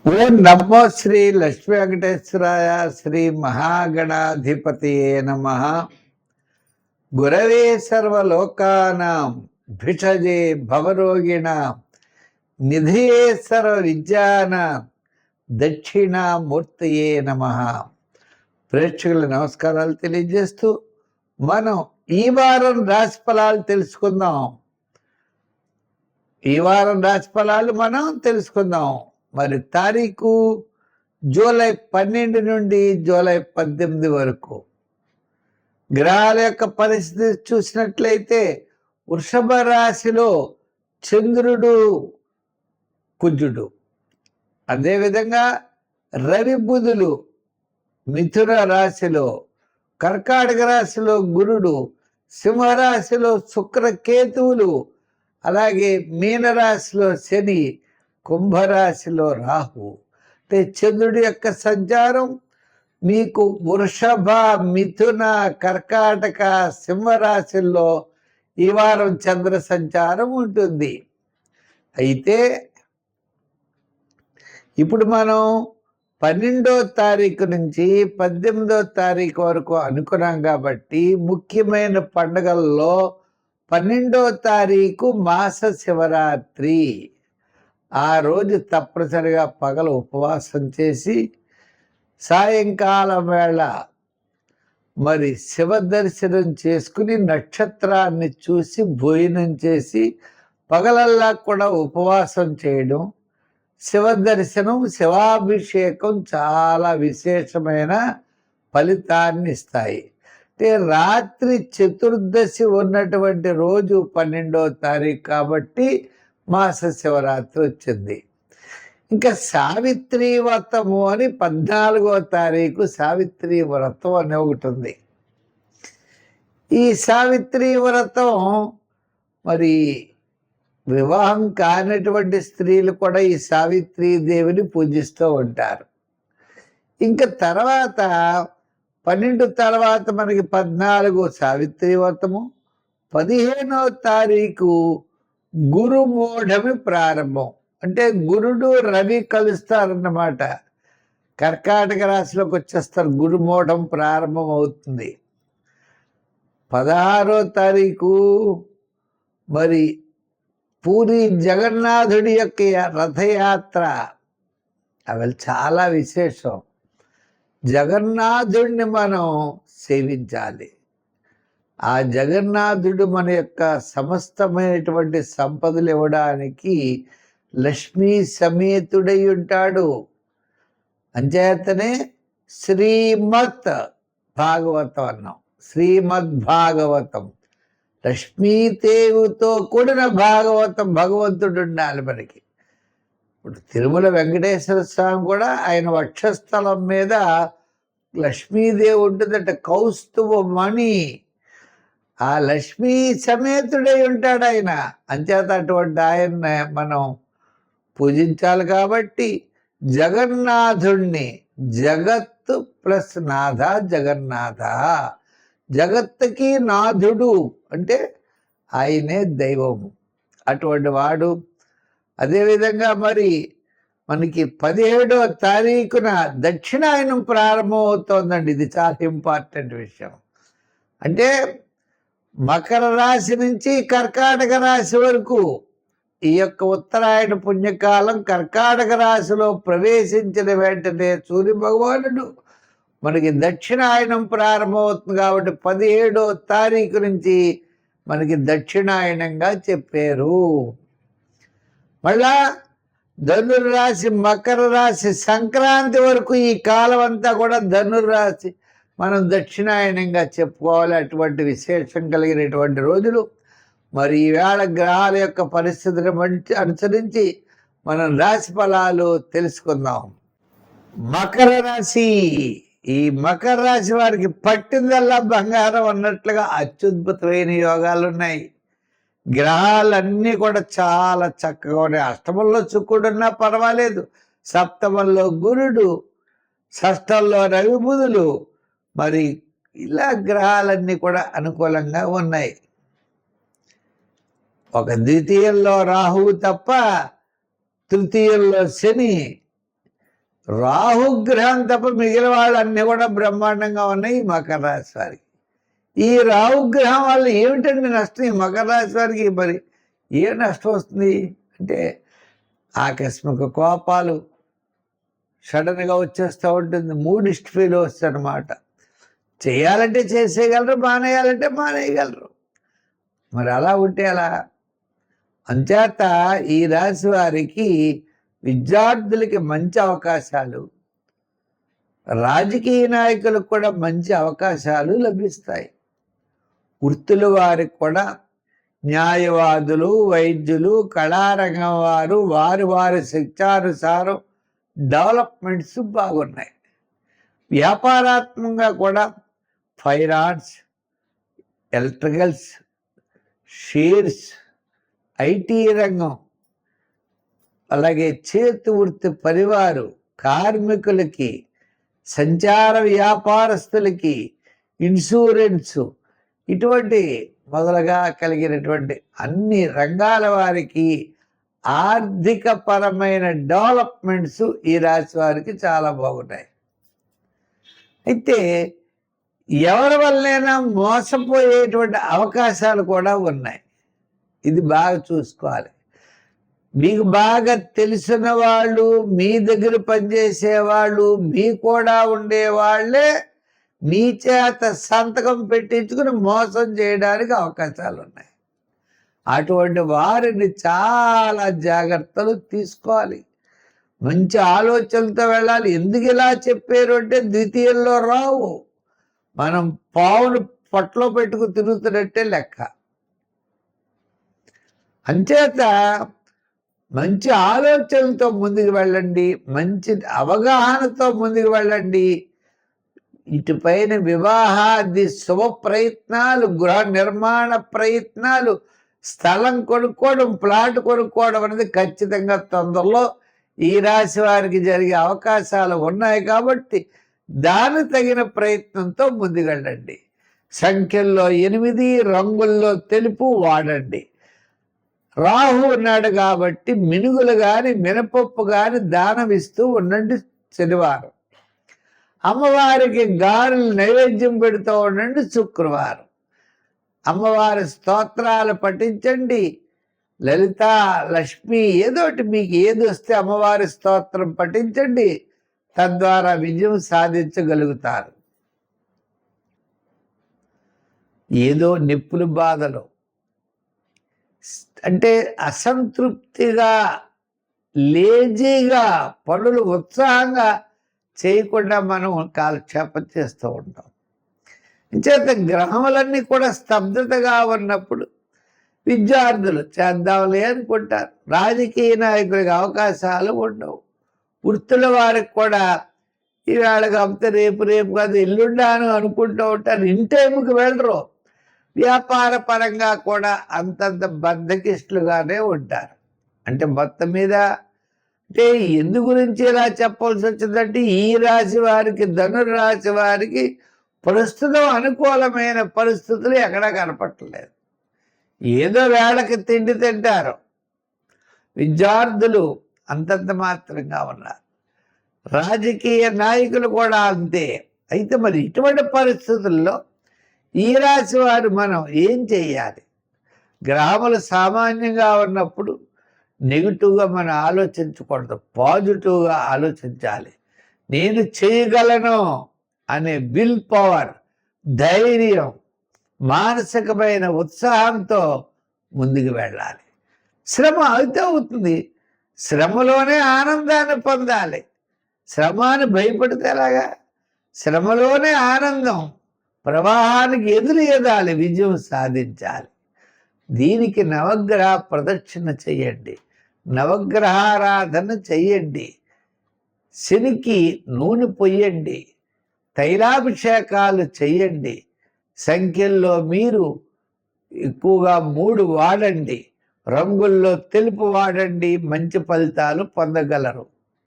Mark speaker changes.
Speaker 1: ఓం నమో శ్రీ లక్ష్మీ వెంకటేశ్వరాయ శ్రీ మహాగణాధిపతియే నమః. గురవే సర్వలోకానాం భిషజే భవరోగిణాం నిధియే సర్వ విద్యానాం దక్షిణామూర్తయే నమః. ప్రేక్షకుల నమస్కారాలు తెలియజేస్తూ మనం ఈ వారం రాశి ఫలాలు తెలుసుకుందాం. మనం తెలుసుకుందాం. మరి తారీఖు జూలై 12 నుండి జూలై 18 వరకు గ్రహాల యొక్క పరిస్థితి చూసినట్లయితే వృషభ రాశిలో చంద్రుడు కుజుడు, అదేవిధంగా రవి బుధులు మిథున రాశిలో, కర్కాటక రాశిలో గురుడు, సింహరాశిలో శుక్రకేతువులు, అలాగే మీనరాశిలో శని, కుంభరాశిలో రాహు. అంటే చంద్రుడి యొక్క సంచారం మీకు వృషభ, మిథున, కర్కాటక, సింహరాశుల్లో ఈ వారం చంద్ర సంచారం ఉంటుంది. అయితే ఇప్పుడు మనం 12వ తారీఖు నుంచి 18వ తారీఖు వరకు అనుకున్నాం కాబట్టి ముఖ్యమైన పండుగల్లో 12వ తారీఖు మాస శివరాత్రి. ఆ రోజు తప్పనిసరిగా పగలు ఉపవాసం చేసి సాయంకాలం వేళ మరి శివ దర్శనం చేసుకుని నక్షత్రాన్ని చూసి భోజనం చేసి పగలల్లా కూడా ఉపవాసం చేయడం, శివ దర్శనం, శివాభిషేకం చాలా విశేషమైన ఫలితాన్ని ఇస్తాయి. అంటే రాత్రి చతుర్దశి ఉన్నటువంటి రోజు 12వ తారీఖు కాబట్టి మాస శివరాత్రి వచ్చింది. ఇంకా సావిత్రి వ్రతము అని 14వ తారీఖు సావిత్రి వ్రతం అని ఒకటి ఉంది. ఈ సావిత్రి వ్రతం మరి వివాహం కానటువంటి స్త్రీలు కూడా ఈ సావిత్రీ దేవిని పూజిస్తూ ఉంటారు. ఇంకా తర్వాత 12 తర్వాత మనకి 14 సావిత్రి వ్రతము, 15వ తారీఖు గురుమూఢమి ప్రారంభం. అంటే గురుడు రవి కలుస్తారన్నమాట. కర్కాటక రాశిలోకి వచ్చేస్తారు, గురుమూఢం ప్రారంభం అవుతుంది. 16వ తారీఖు మరి పూరి జగన్నాథుడి యొక్క రథయాత్ర. అవి చాలా విశేషం. జగన్నాథుడిని మనం సేవించాలి. ఆ జగన్నాథుడు మన యొక్క సమస్తమైనటువంటి సంపదలు ఇవ్వడానికి లక్ష్మీ సమేతుడై ఉంటాడు. అంచేతనే శ్రీమద్ భాగవతం అన్నాం. శ్రీమద్ భాగవతం, లక్ష్మీదేవితో కూడిన భాగవతం, భగవంతుడు ఉండాలి మనకి. ఇప్పుడు తిరుమల వెంకటేశ్వర స్వామి కూడా ఆయన వక్షస్థలం మీద లక్ష్మీదేవి ఉంటుందట, కౌస్తుభ మణి. ఆ లక్ష్మీ సమేతుడై ఉంటాడు ఆయన. అంచేత అటువంటి ఆయన్ని మనం పూజించాలి. కాబట్టి జగన్నాథుణ్ణి, జగత్తు ప్లస్ నాథ జగన్నాథ, జగత్తుకి నాథుడు అంటే ఆయనే దైవము, అటువంటి వాడు. అదేవిధంగా మరి మనకి 17వ తారీఖున దక్షిణాయనం ప్రారంభం అవుతోందండి. ఇది చాలా ఇంపార్టెంట్ విషయం. అంటే మకర రాశి నుంచి కర్కాటక రాశి వరకు ఈ యొక్క ఉత్తరాయణ పుణ్యకాలం కర్కాటక రాశిలో ప్రవేశించిన వెంటనే సూర్య భగవానుడు మనకి దక్షిణాయనం ప్రారంభమవుతుంది. కాబట్టి 17వ తారీఖు నుంచి మనకి దక్షిణాయనంగా చెప్పారు. మళ్ళా ధనుర్రాశి, మకర రాశి, సంక్రాంతి వరకు ఈ కాలం అంతా కూడా ధనుర్రాశి మనం దక్షిణాయనంగా చెప్పుకోవాలి. అటువంటి విశేషం కలిగినటువంటి రోజులు. మరి ఈవేళ గ్రహాల యొక్క పరిస్థితిని అనుసరించి మనం రాశి ఫలాలు తెలుసుకుందాం. మకర రాశి. ఈ మకర రాశి వారికి పట్టిందల్లా బంగారం అన్నట్లుగా అత్యద్భుతమైన యోగాలు ఉన్నాయి. గ్రహాలన్నీ కూడా చాలా చక్కగా ఉన్నాయి. అష్టమంలో శుక్రుడున్నా పర్వాలేదు, సప్తమంలో గురుడు, షష్టంలో రవి బుధులు, మరి ఇలా గ్రహాలన్నీ కూడా అనుకూలంగా ఉన్నాయి. ఒక ద్వితీయంలో రాహువు తప్ప తృతీయంలో శని, రాహుగ్రహం తప్ప మిగిలిన వాళ్ళు అన్నీ కూడా బ్రహ్మాండంగా ఉన్నాయి ఈ మకర రాశి వారికి. ఈ రాహుగ్రహం వల్ల ఏమిటండి నష్టం? ఈ మకర రాశి వారికి మరి ఏం నష్టం వస్తుంది అంటే ఆకస్మిక కోపాలు సడన్గా వచ్చేస్తూ ఉంటుంది. మూడిస్ట్ ఫీల్ వస్తుంది అనమాట. చేయాలంటే చేసేయగలరు, మానేయాలంటే మానేయగలరు. మరి అలా ఉంటే అలా. అంచేత ఈ రాశి వారికి విద్యార్థులకి మంచి అవకాశాలు, రాజకీయ నాయకులకు కూడా మంచి అవకాశాలు లభిస్తాయి. వృత్తుల వారికి కూడా న్యాయవాదులు, వైద్యులు, కళారంగం వారు వారి వారి శిక్షానుసారం డెవలప్మెంట్స్ బాగున్నాయి. వ్యాపారాత్మకంగా కూడా ఫైనాన్స్, ఎలక్ట్రికల్స్, షేర్స్, ఐటీ రంగం, అలాగే చేతి వృత్తి పరివారు, కార్మికులకి, సంచార వ్యాపారస్తులకి, ఇన్సూరెన్సు, ఇటువంటి మొదలుగా కలిగినటువంటి అన్ని రంగాల వారికి ఆర్థిక పరమైన డెవలప్మెంట్స్ ఈ రాశి వారికి చాలా బాగున్నాయి. అయితే ఎవరి వల్లైనా మోసపోయేటువంటి అవకాశాలు కూడా ఉన్నాయి. ఇది బాగా చూసుకోవాలి. మీకు బాగా తెలిసిన వాళ్ళు, మీ దగ్గర పనిచేసేవాళ్ళు, మీ కూడా ఉండేవాళ్ళే మీ చేత సంతకం పెట్టించుకుని మోసం చేయడానికి అవకాశాలు ఉన్నాయి. అటువంటి వారిని చాలా జాగ్రత్తలు తీసుకోవాలి. మంచి ఆలోచనలతో వెళ్ళాలి. ఎందుకు ఇలా చెప్పారు అంటే ద్వితీయంలో రావు. మనం పావును పొట్టలో పెట్టుకు తిరుగుతున్నట్టే లెక్క. అంచేత మంచి ఆలోచనలతో ముందుకు వెళ్ళండి, మంచి అవగాహనతో ముందుకు వెళ్ళండి. ఇటుపైన వివాహాది శుభ ప్రయత్నాలు, గృహ నిర్మాణ ప్రయత్నాలు, స్థలం కొనుక్కోవడం, ప్లాట్ కొనుక్కోవడం అనేది ఖచ్చితంగా తొందరలో ఈ రాశి వారికి జరిగే అవకాశాలు ఉన్నాయి. కాబట్టి దాని తగిన ప్రయత్నంతో ముందుకెళ్ళండి. సంఖ్యల్లో 8, రంగుల్లో తెలుపు వాడండి. రాహు ఉన్నాడు కాబట్టి మినుగులు కానీ మినపప్పు కానీ దానం ఇస్తూ ఉండండి శనివారం. అమ్మవారికి గారెలు నైవేద్యం పెడుతూ ఉండండి శుక్రవారం. అమ్మవారి స్తోత్రాలు పఠించండి. లలిత, లక్ష్మి, ఏదోటి మీకు ఏది వస్తే అమ్మవారి స్తోత్రం పఠించండి. తద్వారా విజయం సాధించగలుగుతారు. ఏదో నిప్పులు బాధలు అంటే అసంతృప్తిగా, లేజీగా, పనులు ఉత్సాహంగా చేయకుండా మనం కాలక్షేపం చేస్తూ ఉంటాం. చేత గ్రహములన్నీ కూడా స్తబ్దతగా ఉన్నప్పుడు విద్యార్థులు చేద్దాంలే అనుకుంటారు. రాజకీయ నాయకుడికి అవకాశాలు ఉండవు. వృత్తుల వారికి కూడా ఈవేళ కాకపోతే రేపు కాదు ఎల్లుండాను అనుకుంటూ ఉంటారు. ఇన్ టైంకి వెళ్ళరు. వ్యాపార పరంగా కూడా అంతంత బద్ధకిష్టులుగానే ఉంటారు. అంటే మొత్తం మీద అంటే ఎందు గురించి ఇలా చెప్పాల్సి వచ్చిందంటే ఈ రాశి వారికి, ధనురాశి వారికి ప్రస్తుతం అనుకూలమైన పరిస్థితులు ఎక్కడా కనపట్టలేదు. ఏదో వేళకి తిండి తింటారు. విద్యార్థులు అంతంత మాత్రంగా ఉన్నారు. రాజకీయ నాయకులు కూడా అంతే. అయితే మరి ఇటువంటి పరిస్థితుల్లో ఈ రాశి వారు మనం ఏం చేయాలి? గ్రహములు సామాన్యంగా ఉన్నప్పుడు నెగిటివ్గా మనం ఆలోచించకూడదు, పాజిటివ్గా ఆలోచించాలి. నేను చేయగలను అనే విల్ పవర్, ధైర్యం, మానసికమైన ఉత్సాహంతో ముందుకు వెళ్ళాలి. శ్రమ అయితే అవుతుంది. శ్రమలోనే ఆనందాన్ని పొందాలి. శ్రమాన్ని భయపడితే ఎలాగా? శ్రమలోనే ఆనందం. ప్రవాహానికి ఎదురు ఎదాలి, విజయం సాధించాలి. దీనికి నవగ్రహ ప్రదక్షిణ చెయ్యండి, నవగ్రహారాధన చెయ్యండి, శనికి నూనె పొయ్యండి, తైలాభిషేకాలు చెయ్యండి. సంఖ్యల్లో మీరు ఎక్కువగా 3 వాడండి. రంగుల్లో తెలుపు వాడండి. మంచి ఫలితాలు పొందగలరు.